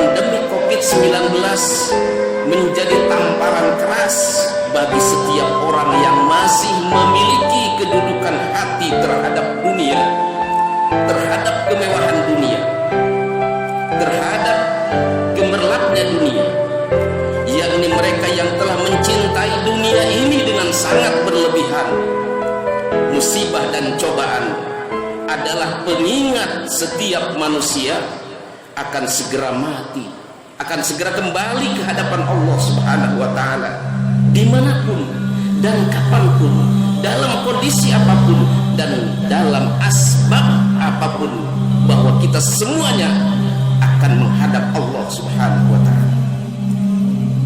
pandemi COVID-19 menjadi tamparan keras bagi setiap orang yang masih memiliki kedudukan hati terhadap dunia, terhadap kemewahan dunia, terhadap gemerlapnya dunia, yakni mereka yang telah mencintai dunia ini dengan sangat berlebihan. Musibah dan cobaan adalah pengingat setiap manusia akan segera mati, akan segera kembali ke hadapan Allah Subhanahu wa ta'ala, dimanapun dan kapanpun, dalam kondisi apapun dan dalam asbab apapun, bahwa kita semuanya akan menghadap Allah Subhanahu wa ta'ala.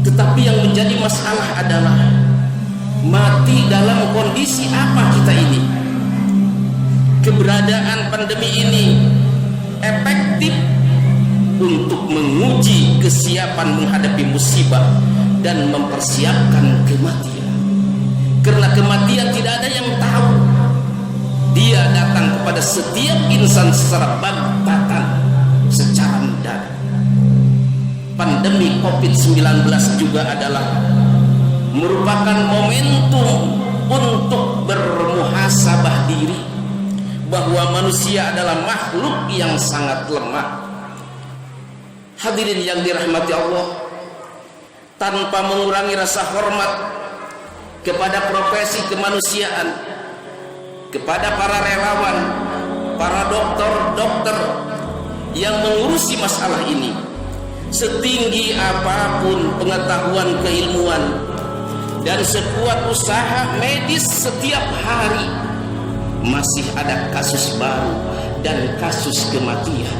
Tetapi yang menjadi masalah adalah mati dalam kondisi apa kita ini. Keberadaan pandemi ini efektif untuk menguji kesiapan menghadapi musibah dan mempersiapkan kematian. Karena kematian tidak ada yang tahu. Dia datang kepada setiap insan secara bagtatan, secara mendadak. Pandemi COVID-19 juga adalah merupakan momentum untuk bermuhasabah diri, bahwa manusia adalah makhluk yang sangat lemah. Hadirin yang dirahmati Allah, tanpa mengurangi rasa hormat kepada profesi kemanusiaan, kepada para relawan, para dokter yang mengurusi masalah ini, setinggi apapun pengetahuan keilmuan dan sekuat usaha medis, setiap hari masih ada kasus baru dan kasus kematian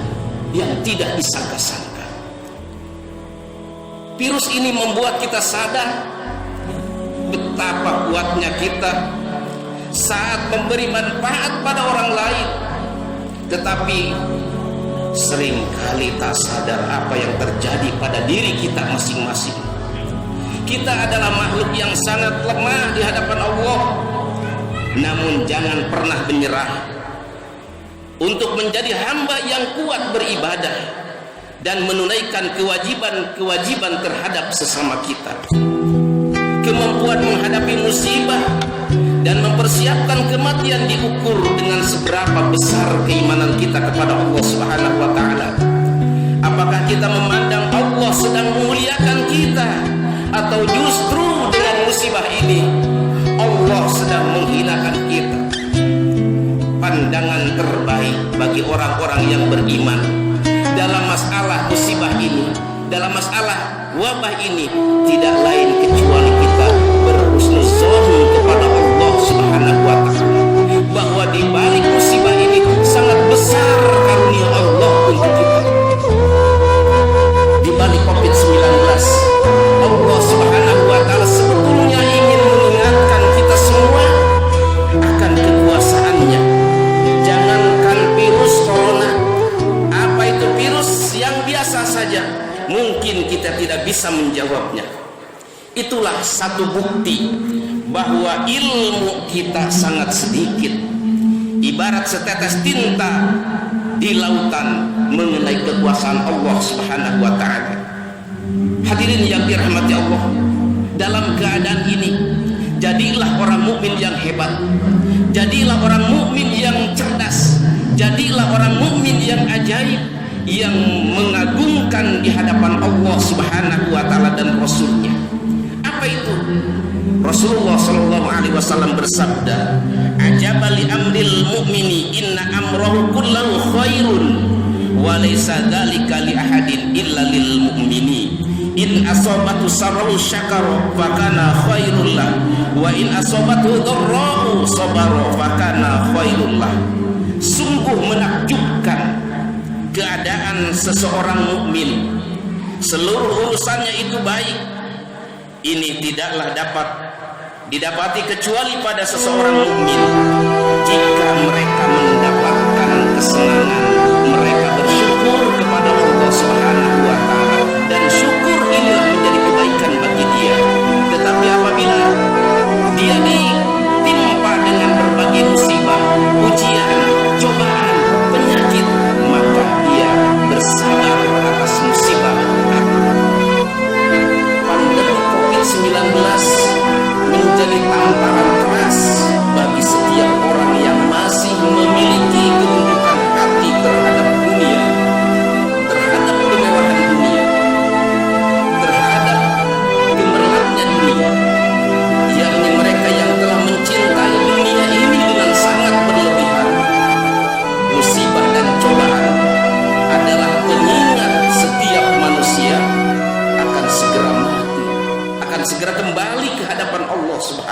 yang tidak disangka-sangka. Virus ini membuat kita sadar betapa kuatnya kita saat memberi manfaat pada orang lain, tetapi seringkali tak sadar apa yang terjadi pada diri kita masing-masing. Kita adalah makhluk yang sangat lemah di hadapan Allah. Namun jangan pernah menyerah untuk menjadi hamba yang kuat beribadah dan menunaikan kewajiban-kewajiban terhadap sesama kita. Kemampuan menghadapi musibah dan mempersiapkan kematian diukur dengan seberapa besar keimanan kita kepada Allah Subhanahu wa ta'ala. Apakah kita memandang Allah sedang memuliakan kita, atau justru dengan musibah ini Allah sedang menghinakan kita? Pandangan terbaik bagi orang-orang yang beriman dalam masalah musibah ini, dalam masalah wabah ini, tidak lain kecuali kita berhusnuzon kepada Allah Subhanahu wa ta'ala, bahwa di balik musibah ini sangat besar karunia Allah untuk kita. Di balik COVID-19, Allah Subhanahu wa ta'ala sebetulnya ingin mengingatkan kita semua akan kekuasaannya. Jangankan virus corona, apa itu virus yang biasa saja, mungkin kita tidak bisa menjawabnya. Itulah satu bukti bahwa ilmu kita sangat sedikit, ibarat setetes tinta di lautan mengenai kekuasaan Allah Subhanahu wa ta'ala. Hadirin yang dirahmati Allah, dalam keadaan ini jadilah orang mukmin yang hebat, jadilah orang mukmin yang cerdas, jadilah orang mukmin yang ajaib, yang mengagungkan di hadapan Allah Subhanahu wa ta'ala dan Rasulnya. Apa itu? Rasulullah sallallahu alaihi wasallam bersabda, "Ajaba li amril mu'mini inna amrahu kullahu khairun wa laysa dzalika li ahadin illa lil mu'mini. In asabatu sarru syakara fa kana khairul lah, wa in asabatu dharra'u sabara fa kana khairul lah." Sungguh menakjubkan keadaan seseorang mukmin, seluruh urusannya itu baik. Ini tidaklah dapat didapati kecuali pada seseorang mukmin jika mereka mendapatkan kesenangan, mereka bersyukur kepada Allah Subhanahu wa ta'ala, dan syukur inilah menjadi kebaikan bagi dia. Tetapi apabila dia ditimpa dengan berbagai musibah, ujian, cobaan, penyakit, maka dia bersabar atas musibah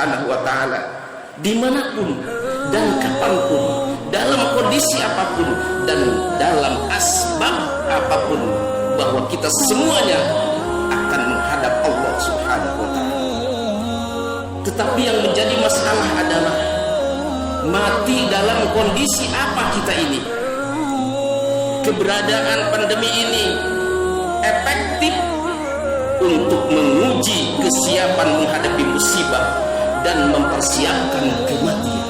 Subhanahu wa ta'ala, dimanapun dan kapanpun, dalam kondisi apapun dan dalam asbab apapun, bahwa kita semuanya akan menghadap Allah Subhanahu wa ta'ala. Tetapi yang menjadi masalah adalah mati dalam kondisi apa kita ini. Keberadaan pandemi ini efektif untuk menguji kesiapan menghadapi musibah dan mempersiapkan kematian.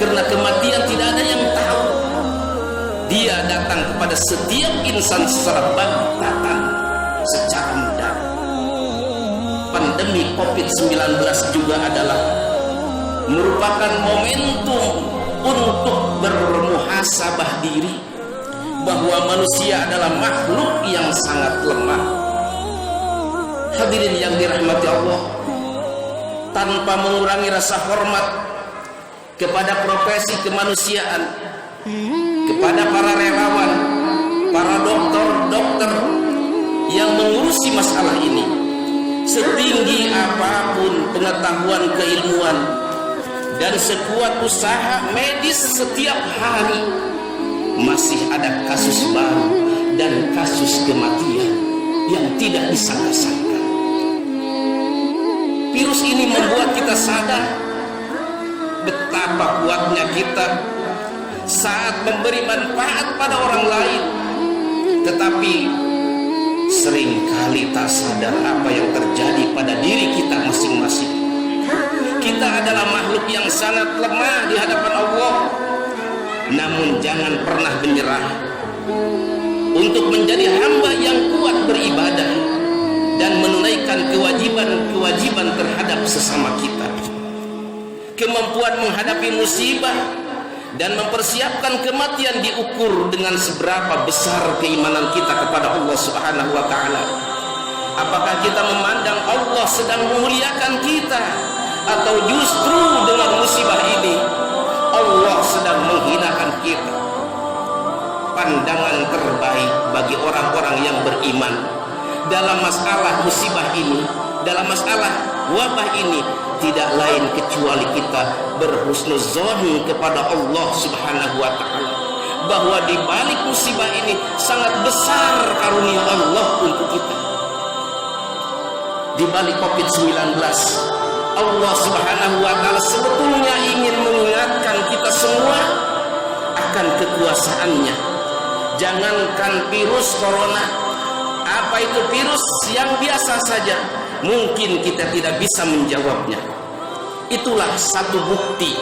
Karena kematian tidak ada yang tahu. Dia datang kepada setiap insan secara bagtatan, secara mendadak. Pandemi COVID-19 juga adalah merupakan momentum untuk bermuhasabah diri, bahwa manusia adalah makhluk yang sangat lemah. Hadirin yang dirahmati Allah, tanpa mengurangi rasa hormat kepada profesi kemanusiaan, kepada para relawan, para dokter yang mengurusi masalah ini, setinggi apapun pengetahuan keilmuan dan sekuat usaha medis setiap hari, masih ada kasus baru dan kasus kematian yang tidak disangka-sangka. Virus ini membuat kita sadar betapa kuatnya kita saat memberi manfaat pada orang lain, tetapi seringkali tak sadar apa yang terjadi pada diri kita masing-masing. Kita adalah makhluk yang sangat lemah di hadapan Allah. Namun jangan pernah menyerah untuk menjadi hamba yang kuat beribadah dan menunaikan kewajiban terhadap sesama kita. Kemampuan menghadapi musibah dan mempersiapkan kematian diukur dengan seberapa besar keimanan kita kepada Allah Subhanahu wa ta'ala. Apakah kita memandang Allah sedang memuliakan kita, atau justru dengan musibah ini Allah sedang menghinakan kita? Pandangan terbaik bagi orang-orang yang beriman dalam masalah musibah ini, dalam masalah wabah ini, tidak lain kecuali kita berhusnuzon kepada Allah Subhanahu wa ta'ala, bahwa di balik musibah ini sangat besar karunia Allah untuk kita. Di balik COVID-19, Allah Subhanahu wa ta'ala sebetulnya ingin mengingatkan kita semua akan kekuasaannya. Jangankan virus corona, apa itu virus yang biasa saja, mungkin kita tidak bisa menjawabnya. Itulah satu bukti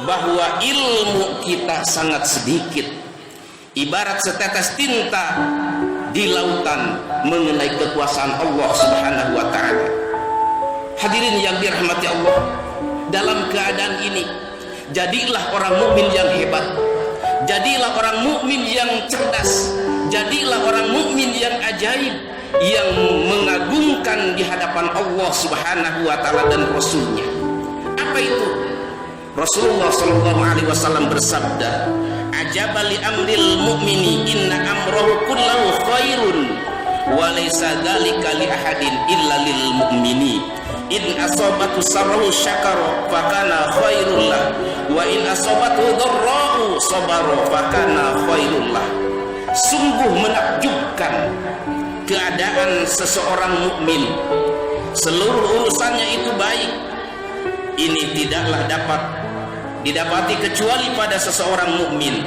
bahwa ilmu kita sangat sedikit, ibarat setetes tinta di lautan mengenai kekuasaan Allah Subhanahu wa ta'ala. Hadirin yang dirahmati Allah, dalam keadaan ini jadilah orang mukmin yang hebat, jadilah orang mukmin yang cerdas, jadilah orang mukmin yang ajaib, yang mengagungkan di hadapan Allah Subhanahu wa ta'ala dan Rasulnya. Apa itu? Rasulullah sallallahu alaihi wasallam bersabda, "Ajaba li amril mu'mini inna amrahu kullahu khairun wa laysa dzalika li ahadin illa lil mu'mini. In asabatu sarrahu syakara fakana khairul lah, wa in asabatu dharra'u sabara fakana khairul lah." Sungguh menakjubkan keadaan seseorang mukmin, seluruh urusannya itu baik. Ini tidaklah dapat didapati kecuali pada seseorang mukmin.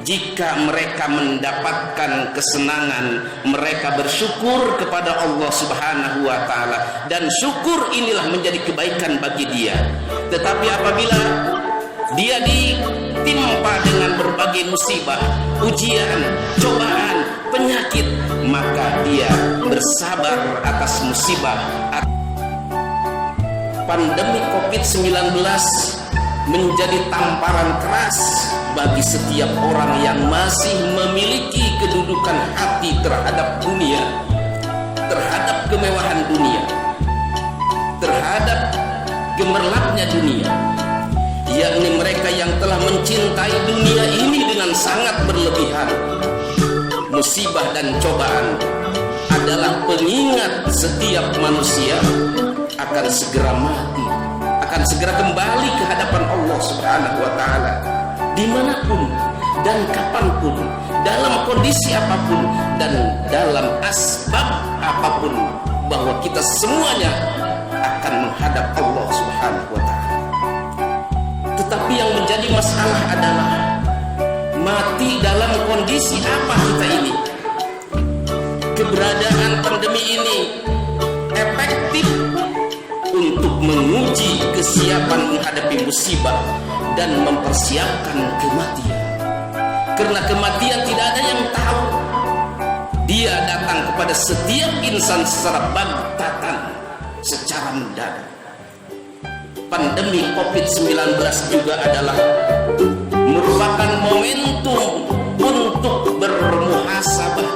Jika mereka mendapatkan kesenangan, mereka bersyukur kepada Allah Subhanahu wa ta'ala, dan syukur inilah menjadi kebaikan bagi dia. Tetapi apabila dia ditimpa dengan berbagai musibah, ujian, cobaan, penyakit, maka dia bersabar atas musibah. Pandemi COVID-19 menjadi tamparan keras bagi setiap orang yang masih memiliki kedudukan hati terhadap dunia, terhadap kemewahan dunia, terhadap gemerlapnya dunia, yakni mereka yang telah mencintai dunia ini dengan sangat berlebihan. Musibah dan cobaan adalah pengingat setiap manusia akan segera mati akan segera kembali ke hadapan Allah Subhanahu wa Ta'ala, dimanapun dan kapanpun, dalam kondisi apapun dan dalam asbab apapun, bahwa kita semuanya akan menghadap Allah Subhanahu wa Ta'ala. Tetapi yang menjadi masalah adalah mati dalam kondisi apa kita ini. Keberadaan pandemi ini efektif untuk menguji kesiapan menghadapi musibah dan mempersiapkan kematian. Karena kematian tidak ada yang tahu. Dia datang kepada setiap insan secara bagtatan, secara mendadak. Pandemi COVID-19 juga adalah merupakan momentum untuk bermuhasabah